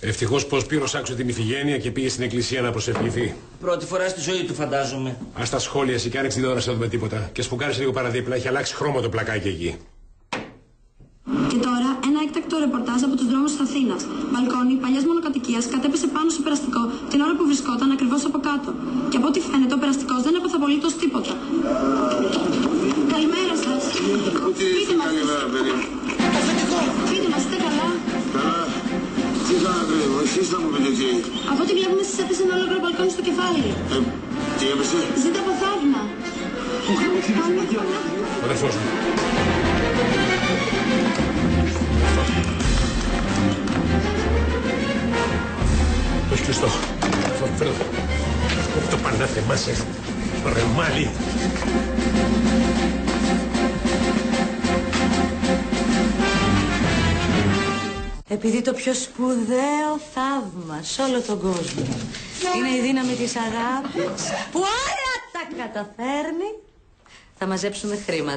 Ευτυχώς πως Σπύρος άκουσε την Ιφηγένεια και πήγε στην εκκλησία να προσευχηθεί. Πρώτη φορά στη ζωή του, φαντάζομαι. Ας τα σχόλιασε και άνοιξε την τηλεόραση να δούμε τίποτα. Και σπουκάρισε λίγο παραδίπλα, έχει αλλάξει χρώμα το πλακάκι εκεί. Και τώρα ένα έκτακτο ρεπορτάζ από τους δρόμους της Αθήνας. Μπαλκόνι παλιάς μονοκατοικίας κατέπεσε πάνω σε περαστικό την ώρα που βρισκόταν ακριβώς από κάτω. Και από ό,τι φαίνεται ο περαστικός δεν έπαθε απολύτως τίποτα. Καλημέρα σας. Πείτε μας. Πείτε μας, είστε καλά? Καλά. Τι κάνατε, εσείς θα μου πείτε τι. Από ό,τι βλέπουμε σας έπεσε ένα ολόκληρο μπαλκόνι στο κεφάλι. Τι έπεσε? Ζείτε από θαύμα. Ο αδερφός μου. Το έχει κλειστό. Φέρω. Το πανάθεμά σας. Ρε μάλι. Επειδή το πιο σπουδαίο θαύμα σε όλο τον κόσμο είναι η δύναμη της αγάπης που άρα τα καταφέρνει, θα μαζέψουμε χρήματα.